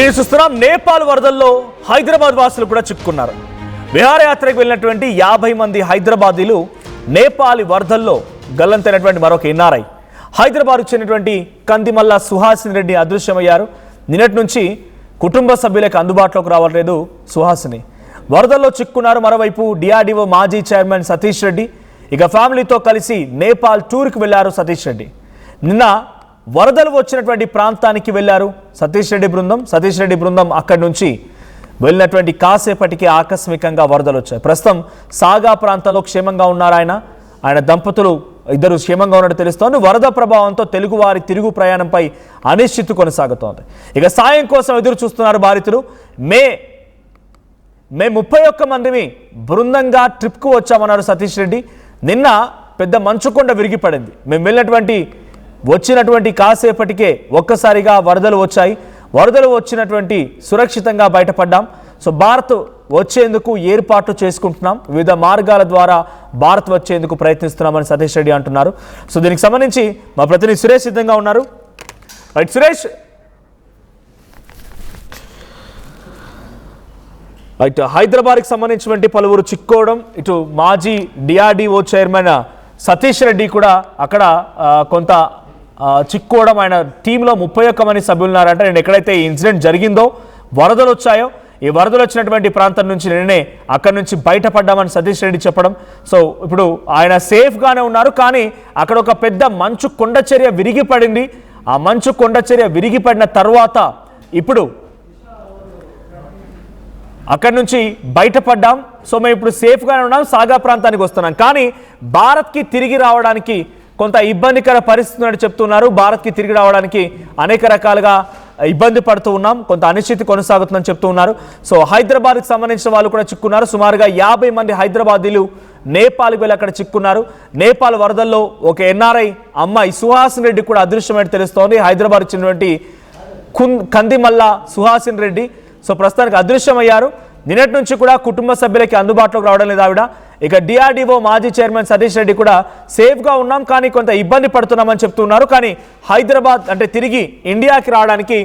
చూస్తున్నాం నేపాల్ వరదల్లో హైదరాబాద్ వాసులు కూడా చిక్కుకున్నారు. విహారయాత్రకు వెళ్ళినటువంటి 50 మంది హైదరాబాదీలు నేపాల్ వరదల్లో గల్లంతైనటువంటి మరొక ఎన్ఆర్ఐ హైదరాబాద్కు చెందినటువంటి కందిమల్ల సుహాసిని రెడ్డి అదృశ్యమయ్యారు. నిన్నటి నుంచి కుటుంబ సభ్యులకు అందుబాటులోకి రావట్లేదు సుహాసిని. వరదల్లో చిక్కుకున్నారు. మరోవైపు డిఆర్డీఓ మాజీ చైర్మన్ సతీష్ రెడ్డి ఇక ఫ్యామిలీతో కలిసి నేపాల్ టూర్కి వెళ్లారు. సతీష్ రెడ్డి నిన్న వరదలు వచ్చినటువంటి ప్రాంతానికి వెళ్లారు సతీష్ రెడ్డి బృందం. అక్కడి నుంచి వెళ్ళినటువంటి కాసేపటికి ఆకస్మికంగా వరదలు వచ్చాయి. ప్రస్తుతం సాగా ప్రాంతంలో క్షేమంగా ఉన్నారు. ఆయన దంపతులు ఇద్దరు క్షేమంగా ఉన్నట్టు తెలుస్తోంది. వరద ప్రభావంతో తెలుగువారి తిరుగు ప్రయాణంపై అనిశ్చితి కొనసాగుతోంది. ఇక సాయం కోసం ఎదురు చూస్తున్నారు బాధితులు. మే 31 మందిని బృందంగా ట్రిప్కు వచ్చామన్నారు సతీష్ రెడ్డి. నిన్న పెద్ద మంచుకొండ విరిగిపడింది. మేము వచ్చినటువంటి కాసేపటికే ఒక్కసారిగా వరదలు వచ్చాయి. వరదలు వచ్చినటువంటి సురక్షితంగా బయటపడ్డాం. సో భారత్ వచ్చేందుకు ఏర్పాట్లు చేసుకుంటున్నాం. వివిధ మార్గాల ద్వారా భారత్ వచ్చేందుకు ప్రయత్నిస్తున్నామని సతీష్ రెడ్డి అంటున్నారు. సో దీనికి సంబంధించి మా ప్రతినిధి సురేష్ సిద్ధంగా ఉన్నారు. రైట్ సురేష్, రైట్ హైదరాబాద్కి సంబంధించినటువంటి పలువురు చిక్కోవడం, ఇటు మాజీ డిఆర్డీఓ చైర్మన్ సతీష్ రెడ్డి కూడా అక్కడ కొంత చిక్కోవడం. ఆయన టీంలో 31 మంది సభ్యులు ఉన్నారంట. నేను ఎక్కడైతే ఈ ఇన్సిడెంట్ జరిగిందో వరదలు వచ్చాయో ఈ వరదలు వచ్చినటువంటి ప్రాంతం నుంచి నిన్నే అక్కడి నుంచి బయటపడ్డామని సతీష్ రెడ్డి చెప్పడం. సో ఇప్పుడు ఆయన సేఫ్గానే ఉన్నారు. కానీ అక్కడ ఒక పెద్ద మంచు కొండచర్య విరిగిపడింది. ఆ మంచు కొండచర్య విరిగిపడిన తర్వాత ఇప్పుడు అక్కడి నుంచి బయటపడ్డాం. సో మేము ఇప్పుడు సేఫ్గానే ఉన్నాం. సాగా ప్రాంతానికి వస్తున్నాం. కానీ భారత్కి తిరిగి రావడానికి కొంత ఇబ్బందికర పరిస్థితి అని చెప్తున్నారు. భారత్కి తిరిగి రావడానికి అనేక రకాలుగా ఇబ్బంది పడుతూ ఉన్నాం. కొంత అనిశ్చితి కొనసాగుతుందని చెప్తూ ఉన్నారు. సో హైదరాబాద్కి సంబంధించిన వాళ్ళు కూడా చిక్కున్నారు. సుమారుగా 50 మంది హైదరాబాదీలు నేపాల్కి వెళ్ళి అక్కడ చిక్కున్నారు. నేపాల్ వరదల్లో ఒక ఎన్ఆర్ఐ అమ్మాయి సుహాసిని రెడ్డి కూడా అదృశ్యమైనట్టు తెలుస్తోంది. హైదరాబాద్ చెందినటువంటి కందిమల్ల సుహాసిని రెడ్డి సో ప్రస్తుతానికి అదృశ్యమయ్యారు. నిన్నటి నుంచి కూడా కుటుంబ సభ్యులకి అందుబాటులోకి రావడం లేదు ఆవిడ. ఇక డిఆర్డీఓ మాజీ చైర్మన్ సతీష్ రెడ్డి కూడా సేఫ్గా ఉన్నాం కానీ కొంత ఇబ్బంది పడుతున్నామని చెప్తున్నారు. కానీ హైదరాబాద్ అంటే తిరిగి ఇండియాకి రావడానికి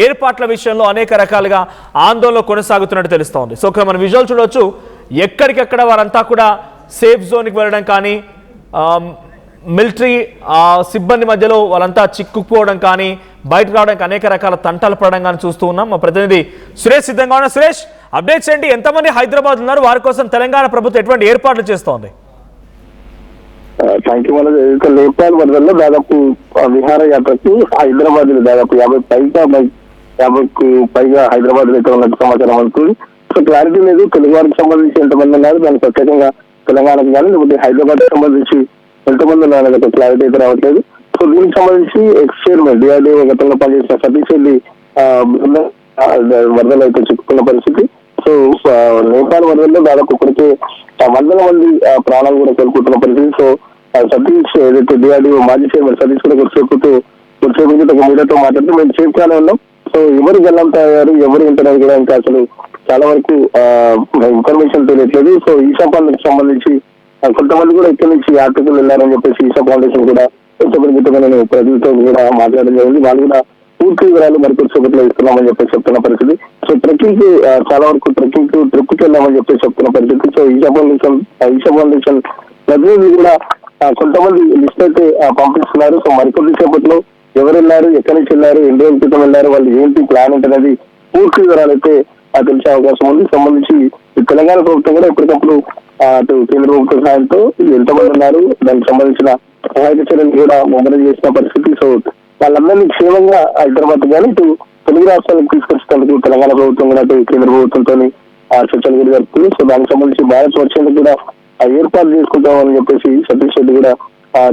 ఏర్పాట్ల విషయంలో అనేక రకాలుగా ఆందోళన కొనసాగుతున్నట్టు తెలుస్తోంది. సో ఇక్కడ మనం విజువల్ చూడవచ్చు. ఎక్కడికెక్కడ వారంతా కూడా సేఫ్ జోన్కి వెళ్ళడం కానీ మిలిటరీ సిబ్బంది మధ్యలో వాళ్ళంతా చిక్కుకోవడం కానీ బయటకు రావడానికి అనేక రకాల తంటాలు పడడం కానీ చూస్తూ ఉన్నాం. మా ప్రతినిధి సురేష్ సిద్ధంగా ఉన్నా. సురేష్, అప్డేట్స్ ఏంటి? ఎంతమంది హైదరాబాద్ ఉన్నారు? వారి కోసం తెలంగాణ ప్రభుత్వం ఎటువంటి ఏర్పాట్లు చేస్తోంది? Thank you. నేపాల్ వరదల్లో దాదాపు విహారయాత్రకు హైదరాబాద్ దాదాపు 50కు పైగా హైదరాబాద్ లో ఉన్నట్టు సమాచారం అవుతుంది. సో క్లారిటీ లేదు తెలుగు వారికి సంబంధించి ఎంతమంది ఉన్నారు, దానికి ప్రత్యేకంగా తెలంగాణకు కానీ లేకపోతే హైదరాబాద్ కి సంబంధించి ఎంతమంది ఉన్నారు ఒక క్లారిటీ అయితే రావట్లేదు. సో దీనికి సంబంధించి ఎక్స్ చైర్మన్ డిఆర్డీఓ గతంలో పనిచేసిన సతీష్ రెడ్డి వరదలు అయితే చిక్కుకున్న పరిస్థితి. సో నేపాల్ వరదల్లో దాదాపు ఇప్పటికే 100 మంది ప్రాణాలు కూడా కోల్పోతున్న పరిస్థితి. సో సతీష్ ఏదైతే డిఆర్డీఓ మాజీ చైర్మన్ సతీష్ కూడా కొద్దిసేపు ఒక మీడియాతో మాట్లాడుతూ మేము సేఫ్ గానే ఉన్నాం. సో ఎవరు గల్లంతయ్యారు ఎవరు ఇంటర్వ్యూ కూడా ఇంకా అసలు చాలా వరకు ఇన్ఫర్మేషన్ తెలియట్లేదు. సో ఈశా ఫౌండేషన్ సంబంధించి కొంతమంది కూడా ఇక్కడి నుంచి యాత్రికులు వెళ్ళారని చెప్పేసి ఈశా ఫౌండేషన్ కూడా నేను ప్రజలతో కూడా మాట్లాడడం జరిగింది. వాళ్ళు కూడా పూర్తి వివరాలు మరికొద్దిసేపట్లో ఇస్తున్నామని చెప్పేసి చెప్తున్న పరిస్థితి. సో ట్రెక్కింగ్ కి చాలా వరకు ట్రిప్ కి వెళ్ళామని చెప్పేసి చెప్తున్న పరిస్థితి. సో ఈశా ఫౌండేషన్ ప్రతినిధులు కూడా కొంతమంది లిస్ట్ అయితే పంపిస్తున్నారు. సో మరికొద్దిసేపట్లో ఎవరు వెళ్ళారు, ఎక్కడి నుంచి వెళ్ళారు, ఎన్ని రోజుల క్రితం వెళ్ళారు, వాళ్ళు ఏంటి ప్లాన్ ఏంటనేది పూర్తి వివరాలు అయితే తెలిసే అవకాశం ఉంది. సంబంధించి తెలంగాణ ప్రభుత్వం కూడా ఎప్పటికప్పుడు అటు కేంద్ర ప్రభుత్వ సహాయంతో ఎంతమంది ఉన్నారు దానికి సంబంధించిన సహాయక చర్యలు కూడా ముమ్మరం చేసిన పరిస్థితి. సో వాళ్ళందరినీ క్షేమంగా హైదరాబాద్ కానీ ఇటు తెలుగు రాష్ట్రాలకు తీసుకొచ్చేందుకు తెలంగాణ ప్రభుత్వం కూడా అటు కేంద్ర ప్రభుత్వంతో చర్చలు కూడా జరుపుతుంది. సో దానికి సంబంధించి భారత్ వచ్చేందుకు కూడా ఏర్పాటు చేసుకుంటామని చెప్పేసి సతీష్ రెడ్డి కూడా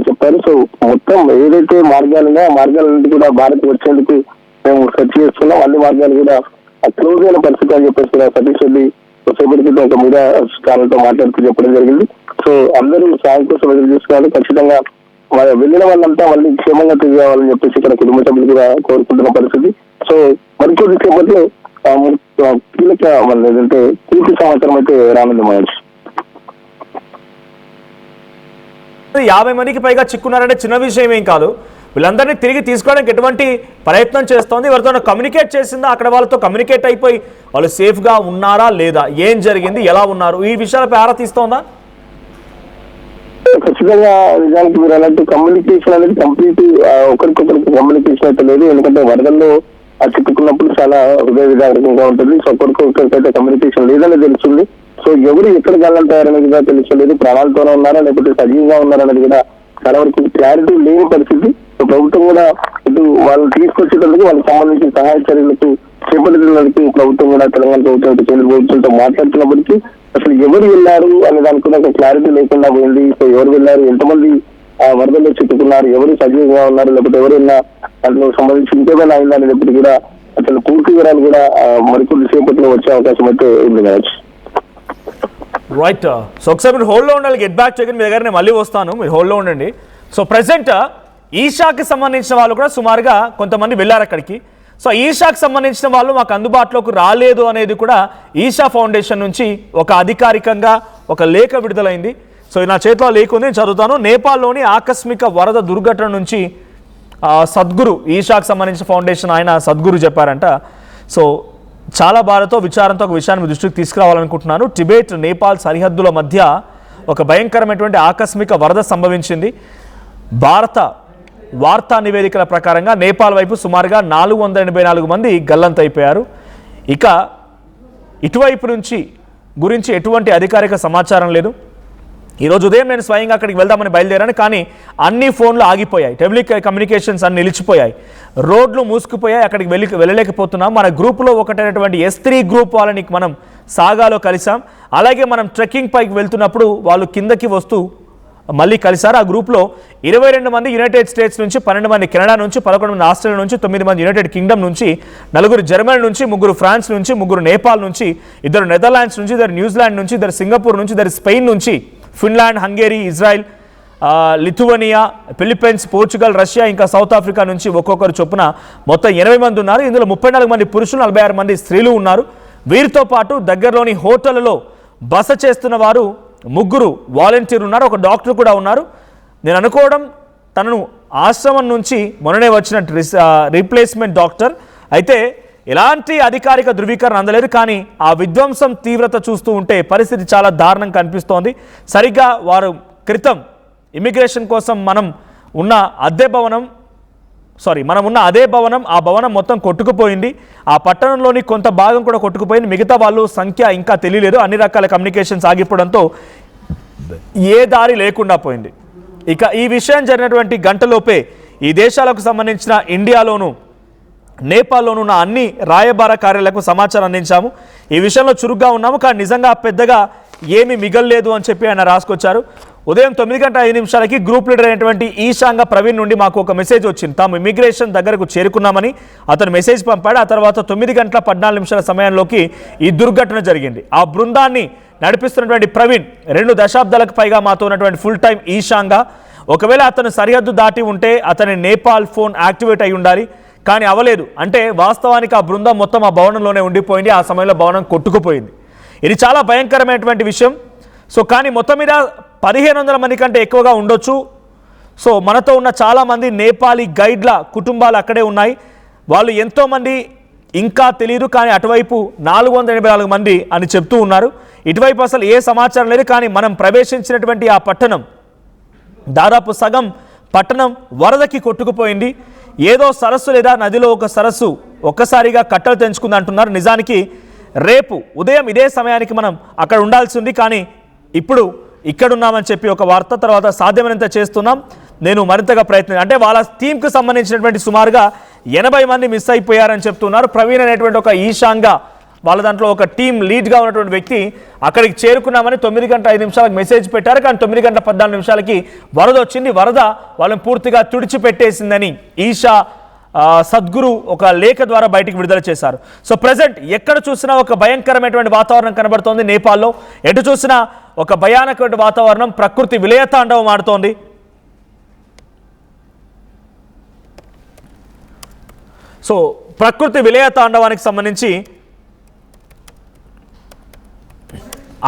చెప్పారు. సో మొత్తం ఏదైతే మార్గాలు ఉన్నాయో ఆ మార్గాల నుండి కూడా భారత్ వచ్చేందుకు మేము సెర్చ్ చేస్తున్నాం. అన్ని మార్గాలు కూడా క్లోజ్ అయిన పరిస్థితి అని చెప్పేసి కూడా సతీష్ రెడ్డి సేపటికి ఒక మీడియా ఛానల్తో మాట్లాడుతూ చెప్పడం జరిగింది. సో అందరూ సాయం కోసం ఎదురు చూస్తున్నారు. ఖచ్చితంగా వెళ్ళిన వాళ్ళంతా మళ్ళీ క్షేమంగా తిరిగి రావాలని చెప్పేసి ఇక్కడ కుటుంబ సభ్యులు కూడా కోరుకుంటున్న పరిస్థితి. సో మరికొద్ది సేపట్లో కీలక ఏదంటే పూర్తి సమాచారం అయితే రానుంది. మహేష్, 50 మందికి పైగా చిక్కున్నారంటే చిన్న విషయం ఏం కాదు. వీళ్ళందరినీ తిరిగి తీసుకోవడానికి ఎటువంటి ప్రయత్నం చేస్తోంది, ఎవరితో కమ్యూనికేట్ చేసిందా, అక్కడ వాళ్ళతో కమ్యూనికేట్ అయిపోయి వాళ్ళు సేఫ్గా ఉన్నారా లేదా, ఏం జరిగింది, ఎలా ఉన్నారు, ఈ విషయాలపై ఆరా తీస్తోందా? ఖచ్చితంగా నిజానికి మీరు అన్నట్టు కమ్యూనికేషన్ అనేది కంప్లీట్ ఒకరికొకరికి కమ్యూనికేషన్ అయితే లేదు. ఎందుకంటే వరదల్లో చిక్కుకున్నప్పుడు చాలా హృదయ విదారకంగా ఉంటుంది. సో ఒకరికొకరికైతే కమ్యూనికేషన్ లేదని తెలుస్తుంది. సో ఎవరు ఎక్కడ గల్లంటారనేది కూడా తెలుస్తలేదు. ప్రాణాలతోనే ఉన్నారా లేకపోతే సజీవంగా ఉన్నారనేది కూడా చాలా వరకు క్లారిటీ లేని పరిస్థితి. సో ప్రభుత్వం కూడా ఇటు వాళ్ళు తీసుకొచ్చేటందుకు వాళ్ళకి సంబంధించిన సహాయ చర్యలకు చేపట్టడానికి ప్రభుత్వం కూడా తెలంగాణ ప్రభుత్వం కేంద్ర ప్రభుత్వంతో మాట్లాడుతున్నప్పటికీ అసలు ఎవరు వెళ్ళారు అనే దానికి కూడా ఒక క్లారిటీ లేకుండా పోయింది. సో ఎవరు వెళ్ళారు, ఎంతమంది వరదల్లో చిక్కుకున్నారు, ఎవరు సజీవంగా ఉన్నారు, లేకపోతే ఎవరైనా దాంట్లో సంబంధించి ఇంకేమైనా అయిందా అనేటప్పుడు కూడా అసలు పూర్తి వివరాలు కూడా మరికొద్ది సేపట్లో వచ్చే అవకాశం అయితే ఉంది కావచ్చు. రైట్. సో ఒకసారి మీరు హోల్డ్లో ఉండాలి, గెట్ బ్యాక్ చేయగలి మీ దగ్గర నేను మళ్ళీ వస్తాను, మీరు హోల్డ్లో ఉండండి. సో ప్రజెంట్ ఈషాకి సంబంధించిన వాళ్ళు కూడా సుమారుగా కొంతమంది వెళ్ళారు అక్కడికి. సో ఈషాకి సంబంధించిన వాళ్ళు మాకు అందుబాటులోకి రాలేదు అనేది కూడా ఈషా ఫౌండేషన్ నుంచి ఒక అధికారికంగా ఒక లేఖ విడుదలైంది. సో నా చేతిలో లేఖ ఉంది, నేను చదువుతాను. నేపాల్లోని ఆకస్మిక వరద దుర్ఘటన నుంచి సద్గురు, ఈషాకి సంబంధించిన ఫౌండేషన్ ఆయన సద్గురు చెప్పారంట. సో చాలా బాధతో విచారంతో ఒక విషయాన్ని మీ దృష్టికి తీసుకురావాలనుకుంటున్నాను. టిబెట్ నేపాల్ సరిహద్దుల మధ్య ఒక భయంకరమైనటువంటి ఆకస్మిక వరద సంభవించింది. భారత వార్తా నివేదికల ప్రకారంగా నేపాల్ వైపు సుమారుగా 484 మంది గల్లంతైపోయారు. ఇక ఇటువైపు నుంచి గురించి ఎటువంటి అధికారిక సమాచారం లేదు. ఈరోజు ఉదయం నేను స్వయంగా అక్కడికి వెళ్దామని బయలుదేరాను, కానీ అన్ని ఫోన్లు ఆగిపోయాయి, కమ్యూనికేషన్స్ అన్ని నిలిచిపోయాయి, రోడ్లు మూసుకుపోయాయి, అక్కడికి వెళ్ళలేకపోతున్నాం. మన గ్రూపులో ఒకటైనటువంటి S3 గ్రూప్ వాళ్ళని మనం సాగాలో కలిసాం. అలాగే మనం ట్రెక్కింగ్ పైకి వెళ్తున్నప్పుడు వాళ్ళు కిందకి వస్తూ మళ్ళీ కలిశారు. ఆ గ్రూప్లో 22 మంది యునైటెడ్ స్టేట్స్ నుంచి, 12 మంది కెనడా నుంచి, 11 మంది ఆస్ట్రేలియా నుంచి, 9 మంది యునైటెడ్ కింగ్డమ్ నుంచి, 4 జర్మనీ నుంచి, 3 ఫ్రాన్స్ నుంచి, 3 నేపాల్ నుంచి, 2 నెదర్లాండ్స్ నుంచి, 2 న్యూజిలాండ్ నుంచి, 2 సింగపూర్ నుంచి, 2 స్పెయిన్ నుంచి, Finland, Hungary, Israel, Lithuania, Philippines, Portugal, Russia, ఇంకా సౌత్ ఆఫ్రికా నుంచి ఒక్కొక్కరు చొప్పున మొత్తం 80 మంది ఉన్నారు. ఇందులో 34 మంది పురుషులు, 46 మంది స్త్రీలు ఉన్నారు. వీరితో పాటు దగ్గరలోని హోటళ్లలో బస చేస్తున్న వారు 3 వాలంటీర్లు ఉన్నారు, ఒక డాక్టర్ కూడా ఉన్నారు. నేను అనుకోవడం తనను ఆశ్రమం నుంచి మొన్ననే వచ్చిన రీప్లేస్మెంట్ డాక్టర్. అయితే ఎలాంటి అధికారిక ధృవీకరణ అందలేదు, కానీ ఆ విధ్వంసం తీవ్రత చూస్తూ ఉంటే పరిస్థితి చాలా దారుణంగా కనిపిస్తోంది. సరిగ్గా వారు క్రితం ఇమిగ్రేషన్ కోసం మనం ఉన్న అదే భవనం, ఆ భవనం మొత్తం కొట్టుకుపోయింది. ఆ పట్టణంలోని కొంత భాగం కూడా కొట్టుకుపోయింది. మిగతా వాళ్ళు సంఖ్య ఇంకా తెలియలేదు. అన్ని రకాల కమ్యూనికేషన్స్ ఆగిపోవడంతో ఏ దారి లేకుండా పోయింది. ఇక ఈ విషయం జరిగినటువంటి గంటలోపే ఈ దేశాలకు సంబంధించిన ఇండియాలోను నేపాల్లోనూ ఉన్న అన్ని రాయబార కార్యాలయాలకు సమాచారం అందించాము. ఈ విషయంలో చురుగ్గా ఉన్నాము, కానీ నిజంగా పెద్దగా ఏమీ మిగల్లేదు అని చెప్పి ఆయన రాసుకొచ్చారు. ఉదయం 9:05 గ్రూప్ లీడర్ అయినటువంటి ఈశాంగ ప్రవీణ్ నుండి మాకు ఒక మెసేజ్ వచ్చింది. తాము ఇమిగ్రేషన్ దగ్గరకు చేరుకున్నామని అతను మెసేజ్ పంపాడు. ఆ తర్వాత 9:14 సమయంలోకి ఈ దుర్ఘటన జరిగింది. ఆ బృందాన్ని నడిపిస్తున్నటువంటి ప్రవీణ్ 2 దశాబ్దాలకు పైగా మాతో ఉన్నటువంటి ఫుల్ టైం ఈశాంగ. ఒకవేళ అతను సరిహద్దు దాటి ఉంటే అతని నేపాల్ ఫోన్ యాక్టివేట్ అయి ఉండాలి, కానీ అవ్వలేదు. అంటే వాస్తవానికి ఆ బృందం మొత్తం ఆ భవనంలోనే ఉండిపోయింది. ఆ సమయంలో భవనం కొట్టుకుపోయింది. ఇది చాలా భయంకరమైనటువంటి విషయం. సో కానీ మొత్తం మీద 1500 మంది కంటే ఎక్కువగా ఉండొచ్చు. సో మనతో ఉన్న చాలామంది నేపాలీ గైడ్ల కుటుంబాలు అక్కడే ఉన్నాయి. వాళ్ళు ఎంతోమంది ఇంకా తెలియదు, కానీ అటువైపు 484 మంది అని చెప్తూ ఉన్నారు. ఇటువైపు అసలు ఏ సమాచారం లేదు. కానీ మనం ప్రవేశించినటువంటి ఆ పట్టణం దాదాపు సగం పట్టణం వరదకి కొట్టుకుపోయింది. ఏదో సరస్సు లేదా నదిలో ఒక సరస్సు ఒక్కసారిగా కట్టలు తెంచుకుంది అంటున్నారు. నిజానికి రేపు ఉదయం ఇదే సమయానికి మనం అక్కడ ఉండాల్సి ఉంది, కానీ ఇప్పుడు ఇక్కడున్నామని చెప్పి ఒక వార్త. తర్వాత సాధ్యమైనంత చేస్తున్నాం. నేను మరింతగా అంటే వాళ్ళ టీంకు సంబంధించినటువంటి సుమారుగా 80 మంది మిస్ అయిపోయారని చెప్తున్నారు. ప్రవీణ్ అనేటువంటి ఒక ఈశాంగా వాళ్ళ దాంట్లో ఒక టీం లీడ్గా ఉన్నటువంటి వ్యక్తి అక్కడికి చేరుకున్నామని 9:05 మెసేజ్ పెట్టారు. కానీ 9:14 వరద వచ్చింది. వరద వాళ్ళని పూర్తిగా తుడిచిపెట్టేసిందని ఈషా సద్గురు ఒక లేఖ ద్వారా బయటికి విడుదల చేశారు. సో ప్రజెంట్ ఎక్కడ చూసినా ఒక భయంకరమైనటువంటి వాతావరణం కనబడుతోంది నేపాల్లో. ఎటు చూసినా ఒక భయానకమైన వాతావరణం, ప్రకృతి విలయతాండవం ఆడుతోంది. సో ప్రకృతి విలయతాండవానికి సంబంధించి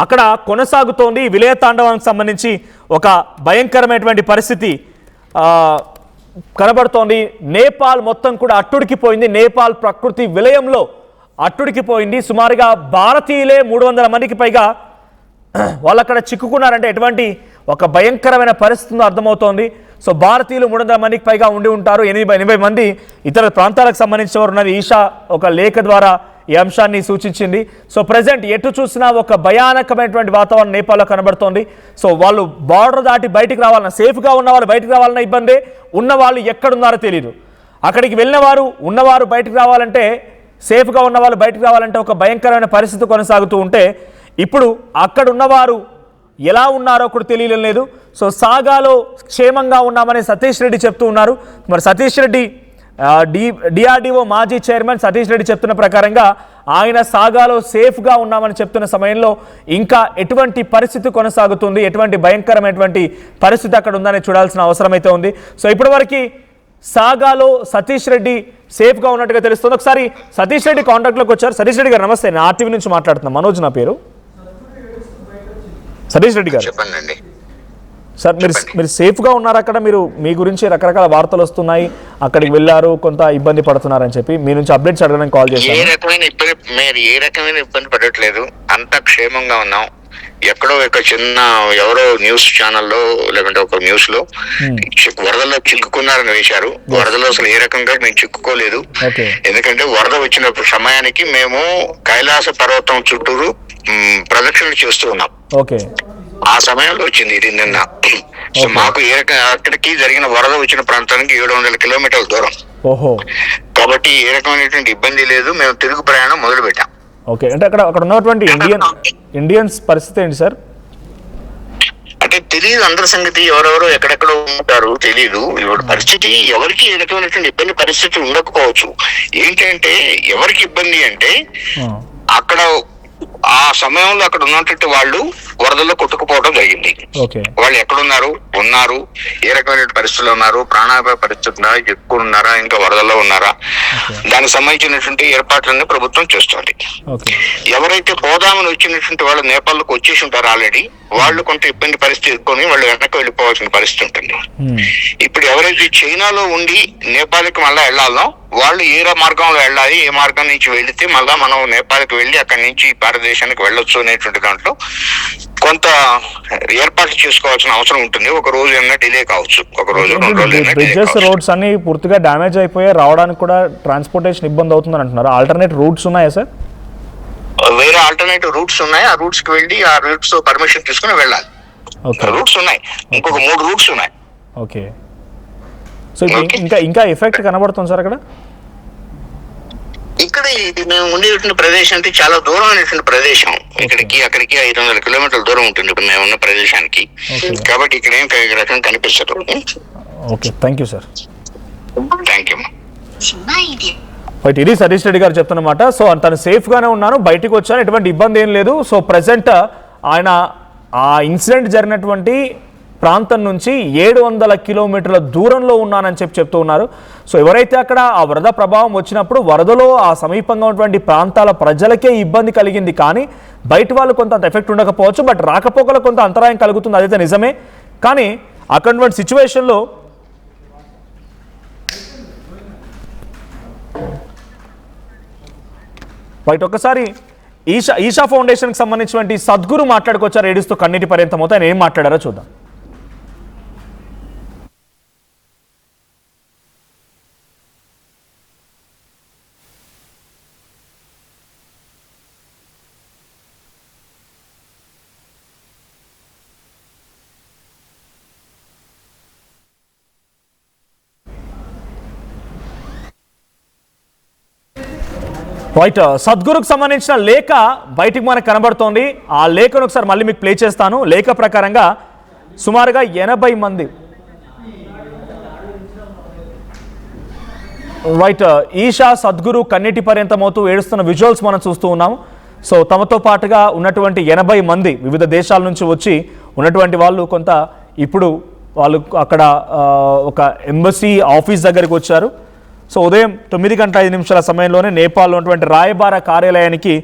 అక్కడ కొనసాగుతోంది. విలయతాండవానికి సంబంధించి ఒక భయంకరమైనటువంటి పరిస్థితి కనబడుతోంది. నేపాల్ మొత్తం కూడా అట్టుడికిపోయింది. నేపాల్ ప్రకృతి విలయంలో అట్టుడికిపోయింది. సుమారుగా భారతీయులే 300 మందికి పైగా వాళ్ళు అక్కడ చిక్కుకున్నారంటే ఎటువంటి ఒక భయంకరమైన పరిస్థితి అర్థమవుతోంది. సో భారతీయులు 300 మందికి పైగా ఉండి ఉంటారు. 80 మంది ఇతర ప్రాంతాలకు సంబంధించిన వారు ఉన్నారు. ఈషా ఒక లేఖ ద్వారా ఈ అంశాన్ని సూచించింది. సో ప్రజెంట్ ఎటు చూసినా ఒక భయానకమైనటువంటి వాతావరణం నేపాల్లో కనబడుతోంది. సో వాళ్ళు బార్డర్ దాటి బయటికి రావాలన్నా, సేఫ్గా ఉన్న వాళ్ళు బయటికి రావాలన్నా ఇబ్బందే, ఉన్న వాళ్ళు ఎక్కడున్నారో తెలియదు. అక్కడికి వెళ్ళిన వారు ఉన్నవారు బయటికి రావాలంటే, సేఫ్గా ఉన్న వాళ్ళు బయటికి రావాలంటే ఒక భయంకరమైన పరిస్థితి కొనసాగుతూ ఉంటే, ఇప్పుడు అక్కడ ఉన్నవారు ఎలా ఉన్నారో కూడా తెలియడం లేదు. సో సాగాలో క్షేమంగా ఉన్నామని సతీష్ రెడ్డి చెప్తూ ఉన్నారు. మరి సతీష్ రెడ్డి డిఆర్డిఓ మాజీ చైర్మన్ సతీష్ రెడ్డి చెప్తున్న ప్రకారంగా ఆయన సాగాలో సేఫ్గా ఉన్నామని చెప్తున్న సమయంలో ఇంకా ఎటువంటి పరిస్థితి కొనసాగుతుంది, ఎటువంటి భయంకరమైనటువంటి పరిస్థితి అక్కడ ఉందని చూడాల్సిన అవసరం అయితే ఉంది. సో ఇప్పటివరకు సాగాలో సతీష్ రెడ్డి సేఫ్గా ఉన్నట్టుగా తెలుస్తుంది. ఒకసారి సతీష్ రెడ్డి కాంటాక్ట్లోకి వచ్చారు. సతీష్ రెడ్డి గారు నమస్తే, నేను ఆర్టీవీ నుంచి మాట్లాడుతున్నా. మనోజ్ నా పేరు. సతీష్ రెడ్డి గారు చెప్పండి సార్, మీరు సేఫ్గా ఉన్నారు అక్కడ? మీరు మీ గురించి రకరకాల వార్తలు వస్తున్నాయి, అక్కడికి వెళ్ళారు, కొంత ఇబ్బంది పడుతున్నారని చెప్పి మీ నుంచి అప్డేట్స్ అడగడానికి కాల్ చేశాను. ఏ రకమైన ఇబ్బంది పడట్లేదు, అంతా క్షేమంగా ఉన్నాం. ఎక్కడో ఒక చిన్న ఎవరో న్యూస్ ఛానల్లో లేకుంటే ఒక న్యూస్ లో వరదల్లో చిక్కుకున్నారని వేశారు. వరదలో అసలు ఏ రకంగా మేము చిక్కుకోలేదు. ఎందుకంటే వరద వచ్చిన సమయానికి మేము కైలాస పర్వతం చుట్టూరు ప్రదక్షిణలు చేస్తూ ఉన్నాం. ఆ సమయంలో వచ్చింది ఇది నిన్న. సో మాకు అక్కడికి జరిగిన వరద వచ్చిన ప్రాంతానికి 700 కిలోమీటర్ల దూరం. కాబట్టి ఏ రకమైనటువంటి ఇబ్బంది లేదు. మేము తిరుగు ప్రయాణం మొదలు పెట్టాం. ఓకే, అంటే అక్కడ ఉన్నటువంటి ఇండియన్స్ పరిస్థితి ఏంటి సార్? అంటే తెలియదు, అందరి సంగతి ఎవరెవరో ఎక్కడెక్కడ ఉంటారు తెలియదు. ఇప్పుడు పరిస్థితి ఎవరికి ఏ రకమైనటువంటి ఇబ్బంది పరిస్థితి ఉండకపోవచ్చు. ఏంటంటే ఎవరికి ఇబ్బంది అంటే అక్కడ ఆ సమయంలో అక్కడ ఉన్నటువంటి వాళ్ళు వరదల్లో కొట్టుకుపోవడం జరిగింది. వాళ్ళు ఎక్కడున్నారు, ఏ రకమైన పరిస్థితుల్లో ఉన్నారు, ప్రాణాపాయ పరిస్థితి ఉన్నారా, ఎక్కువ ఉన్నారా, ఇంకా వరదల్లో ఉన్నారా, దానికి సంబంధించినటువంటి ఏర్పాట్లన్నీ ప్రభుత్వం చేస్తుంది. ఎవరైతే పోదామని వచ్చినటువంటి వాళ్ళు నేపాల్లోకి వచ్చేసి ఉంటారు ఆల్రెడీ, వాళ్ళు కొంత ఇబ్బంది పరిస్థితి ఎదుర్కొని వాళ్ళు వెనక్కి వెళ్ళిపోవాల్సిన పరిస్థితి ఉంటుంది. ఇప్పుడు ఎవరైతే చైనాలో ఉండి నేపాల్కి మళ్ళా వెళ్ళాలో వాళ్ళు ఏ మార్గంలో వెళ్ళాలి, ఏ మార్గం నుంచి వెళితే మళ్ళా మనం నేపాల్కి వెళ్ళి అక్కడి నుంచి భారతదేశానికి వెళ్ళొచ్చు అనేటువంటి దాంట్లో కొంత ఏర్పాట్లు చేసుకోవాల్సిన అవసరం ఉంటుంది. ఒక రోజు ఏమైనా డిలే కావచ్చు, ఒక రోజు 2 రోజులు. రోడ్స్ అన్ని పూర్తిగా డ్యామేజ్ అయిపోయి రావడానికి కూడా ట్రాన్స్పోర్టేషన్ ఇబ్బంది అవుతుందని అంటున్నారు. ఆల్టర్నేట్ రూట్స్ ఉన్నాయా సార్? వేరే ఆల్టర్నేటివ్ రూట్స్ ఉన్నాయి. ఆ రూట్స్ కి వెళ్ళి ఆ రూట్స్ పర్మిషన్ తీసుకుని వెళ్ళాలి. రూట్స్ ఉన్నాయి, ఇంకొక 3 రూట్స్ ఉన్నాయి. ఓకే, సో ఇంకా ఎఫెక్ట్ కనబడుతుంది సార్ అక్కడ? ఇక్కడ మేము ఉండేటువంటి ప్రదేశం అంటే చాలా దూరమైనటువంటి ప్రదేశం. ఇక్కడికి అక్కడికి 500 కిలోమీటర్ల దూరం ఉంటుంది ఇప్పుడు మేము ఉన్న ప్రదేశానికి. కాబట్టి ఇక్కడ ఏం రకం కనిపిస్తారు. Okay, thank you sir. Thank you. ఇది సతీష్ రెడ్డి గారు చెప్తున్నమాట. సో తను సేఫ్గానే ఉన్నాను, బయటకు వచ్చాను, ఎటువంటి ఇబ్బంది ఏం లేదు. సో ప్రజెంట్ ఆయన ఆ ఇన్సిడెంట్ జరిగినటువంటి ప్రాంతం నుంచి 700 కిలోమీటర్ల దూరంలో ఉన్నానని చెప్తూ ఉన్నారు. సో ఎవరైతే అక్కడ ఆ వరద ప్రభావం వచ్చినప్పుడు వరదలో ఆ సమీపంగా ఉన్నటువంటి ప్రాంతాల ప్రజలకే ఇబ్బంది కలిగింది, కానీ బయట వాళ్ళు కొంత ఎఫెక్ట్ ఉండకపోవచ్చు. బట్ రాకపోకలకు కొంత అంతరాయం కలుగుతుంది, అదైతే నిజమే. కానీ అక్కడ సిచ్యువేషన్లో బయట ఒక్కసారి ఈషా ఫౌండేషన్కి సంబంధించినటువంటి సద్గురు మాట్లాడుకొచ్చారు ఏడుస్తూ కన్నీటి పర్యంతం. అవుతా ఆయన ఏం మాట్లాడారో చూద్దాం. రైట్, సద్గురుకు సంబంధించిన లేఖ బయటికి మనకు కనబడుతోంది. ఆ లేఖను ఒకసారి మళ్ళీ మీకు ప్లే చేస్తాను. లేఖ ప్రకారంగా సుమారుగా 80 మంది రైట్ ఈషా సద్గురు కన్నీటి పర్యంతమవుతూ ఏడుస్తున్న విజువల్స్ మనం చూస్తూ ఉన్నాము. సో తమతో పాటుగా ఉన్నటువంటి 80 మంది వివిధ దేశాల నుంచి వచ్చి ఉన్నటువంటి వాళ్ళు కొంత ఇప్పుడు వాళ్ళు అక్కడ ఒక ఎంబసీ ఆఫీస్ దగ్గరికి వచ్చారు. సో ఉదయం 9:05 సమయంలోనే నేపాల్లో ఉన్నటువంటి రాయబార కార్యాలయానికి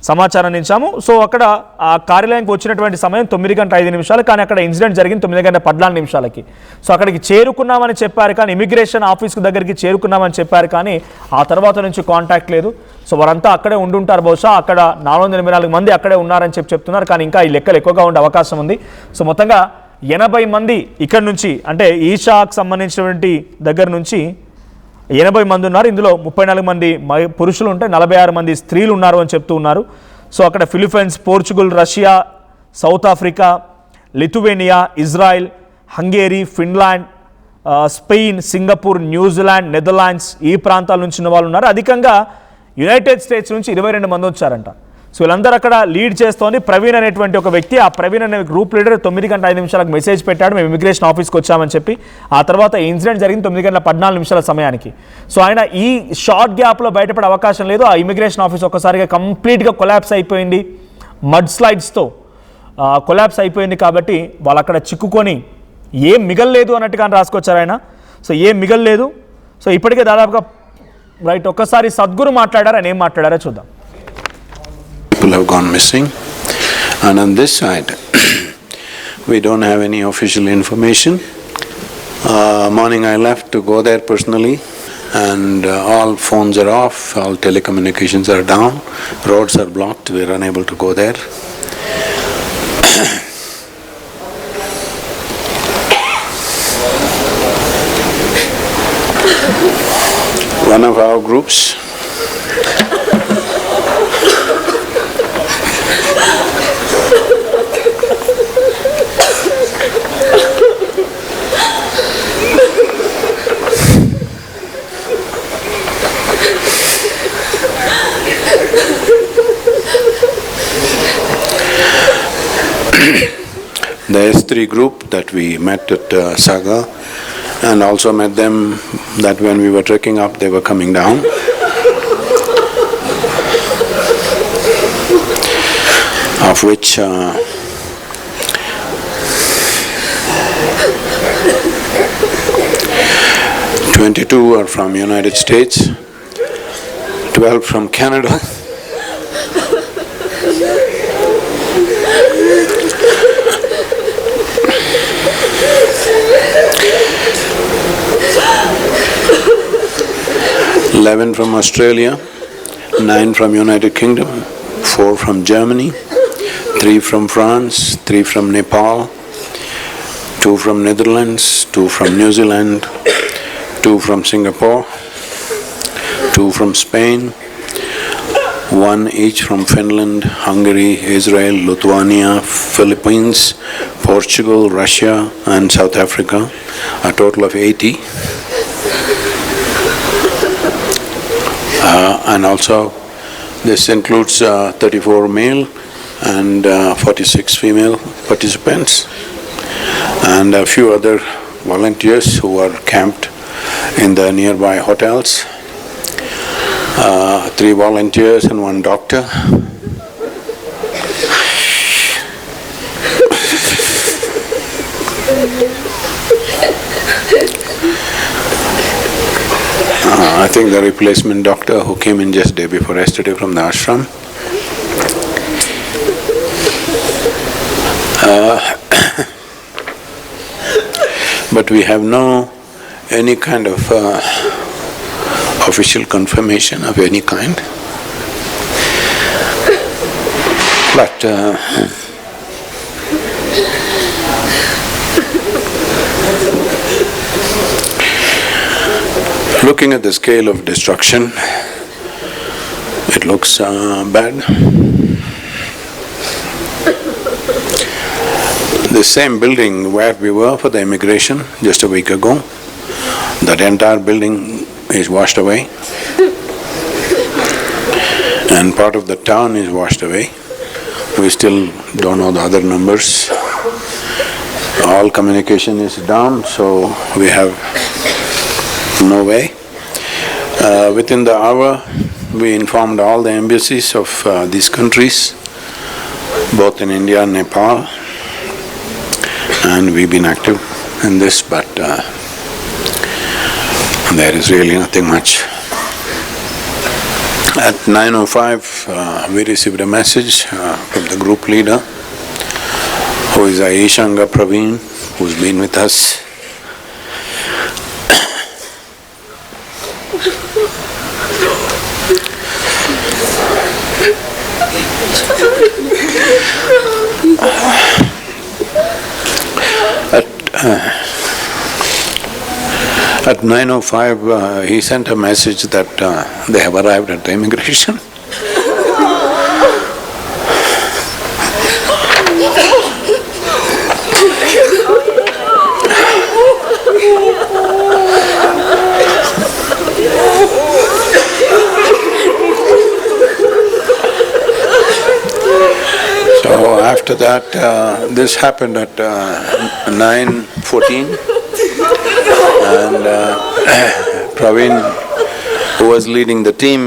సమాచారాన్ని ఇచ్చాము. సో అక్కడ ఆ కార్యాలయానికి వచ్చినటువంటి సమయం 9:05, కానీ అక్కడ ఇన్సిడెంట్ జరిగింది 9:14. సో అక్కడికి చేరుకున్నామని చెప్పారు, కానీ ఇమిగ్రేషన్ ఆఫీస్కు దగ్గరికి చేరుకున్నామని చెప్పారు, కానీ ఆ తర్వాత నుంచి కాంటాక్ట్ లేదు. సో వారంతా అక్కడే ఉండుంటారు, బహుశా అక్కడ 484 మంది అక్కడే ఉన్నారని చెప్తున్నారు, కానీ ఇంకా ఈ లెక్కలు ఎక్కువగా ఉండే అవకాశం ఉంది. సో మొత్తంగా 80 మంది ఇక్కడ నుంచి, అంటే ఈషాకు సంబంధించినటువంటి దగ్గర నుంచి 80 మంది ఉన్నారు. ఇందులో 34 మంది పురుషులు ఉంటే 46 మంది స్త్రీలు ఉన్నారు అని చెప్తూ ఉన్నారు. సో అక్కడ Philippines, Portugal, Russia, south Africa, Lithuania, Israel, Hungary, Finland, Spain, Singapore, New Zealand, Netherlands ఈ ప్రాంతాల నుంచి ఉన్న వాళ్ళు ఉన్నారు. అధికంగా యునైటెడ్ స్టేట్స్ నుంచి 22 మంది వచ్చారంట. సో వీళ్ళందరూ అక్కడ లీడ్ చేస్తోంది ప్రవీణ్ అనేటువంటి ఒక వ్యక్తి. ఆ ప్రవీణ్ అనే గ్రూప్ లీడర్ 9:05 మెసేజ్ పెట్టాడు, మేము ఇమిగ్రేషన్ ఆఫీస్కి వచ్చామని చెప్పి. ఆ తర్వాత ఇన్సిడెంట్ జరిగింది 9:14 సమయానికి. సో ఆయన ఈ షార్ట్ గ్యాప్లో బయటపడే అవకాశం లేదు. ఆ ఇమిగ్రేషన్ ఆఫీస్ ఒక్కసారిగా కంప్లీట్గా కొలాప్స్ అయిపోయింది, మడ్ స్లైడ్స్తో కొలాప్స్ అయిపోయింది. కాబట్టి వాళ్ళు అక్కడ చిక్కుకొని ఏం మిగల్లేదు అన్నట్టుగా రాసుకొచ్చారు ఆయన. సో ఏం మిగల్లేదు. సో ఇప్పటికే దాదాపుగా రైట్ ఒక్కసారి సద్గురు మాట్లాడారు, ఆయన ఏం మాట్లాడారో చూద్దాం. People have gone missing, and on this side we don't have any official information. Morning I left to go there personally, and all phones are off, all telecommunications are down, roads are blocked, we are unable to go there. One of our groups the S3 group that we met at Saga, and also met them that when we were trekking up they were coming down. Of which 22 are from United States, 12 from Canada, 11 from Australia, 9 from United Kingdom, 4 from Germany, 3 from France, 3 from Nepal, 2 from Netherlands, 2 from New Zealand, 2 from Singapore, 2 from Spain, 1 each from Finland, Hungary, Israel, Lithuania, Philippines, Portugal, Russia and South Africa, a total of 80. And also this includes 34 male and 46 female participants, and a few other volunteers who are camped in the nearby hotels. 3 volunteers and 1 doctor. I think the replacement doctor who came in just day before yesterday from the ashram. But we have no any kind of official confirmation of any kind. But looking at the scale of destruction, it looks bad. The same building where we were for the immigration just a week ago, that entire building is washed away, and part of the town is washed away. We still don't know the other numbers. All communication is down, so we have no way. Within the hour, we informed all the embassies of these countries, both in India and Nepal, and we've been active in this, but there is really nothing much At 9:05, we received a message from the group leader, who is Aishanga Praveen, who's been with us. At 9:05, he sent a message that they have arrived at the immigration. So after that, this happened at 9:14. And Praveen, who was leading the team,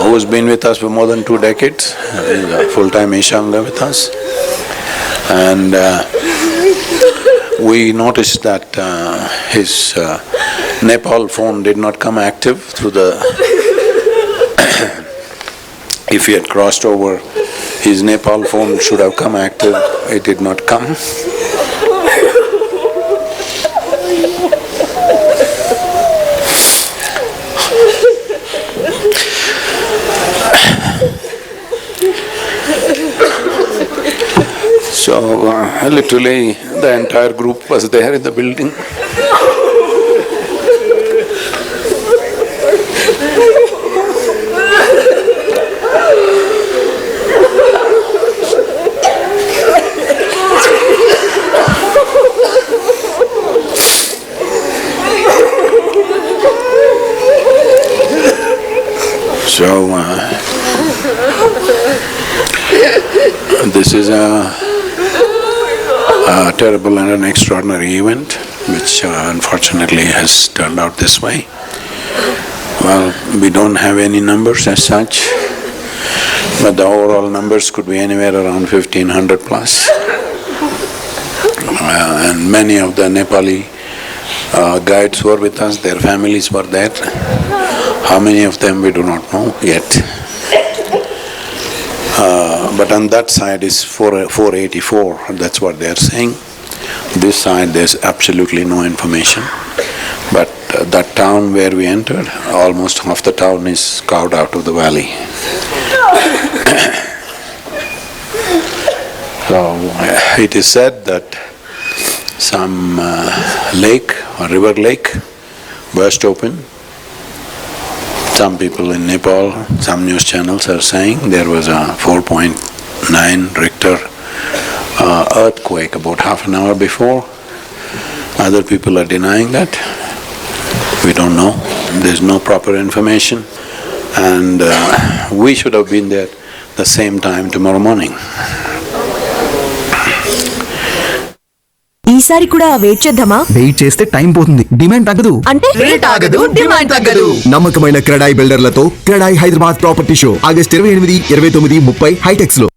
who has been with us for more than 2 decades, is a full-time Ishanga with us. And we noticed that his Nepal phone did not come active through the... If he had crossed over, his Nepal phone should have come active. It did not come. So literally the entire group was there in the building. So this is a terrible and an extraordinary event, which unfortunately has turned out this way. Well, we don't have any numbers as such, but the overall numbers could be anywhere around 1,500 plus. And many of the Nepali guides were with us, their families were there. How many of them we do not know yet. But on that side is 484, that's what they are saying. This side there's absolutely no information. But that town where we entered, almost half the town is carved out of the valley. So it is said that some lake or river lake burst open. Some people in Nepal, some news channels are saying there was a 4.9 Richter earthquake about half an hour before. Other people are denying that. We don't know. There's no proper information. And we should have been there the same time tomorrow morning. ఈసారి కూడా wait చేద్దామా? Wait చేస్తే time పోతుంది, demand తగ్గదు. అంటే rate ఆగదు, demand తగ్గదు. నమ్మకమైన క్రెడాయి బిల్డర్లతో CREDAI Hyderabad property show August 28, 29, 30 HITEX లో.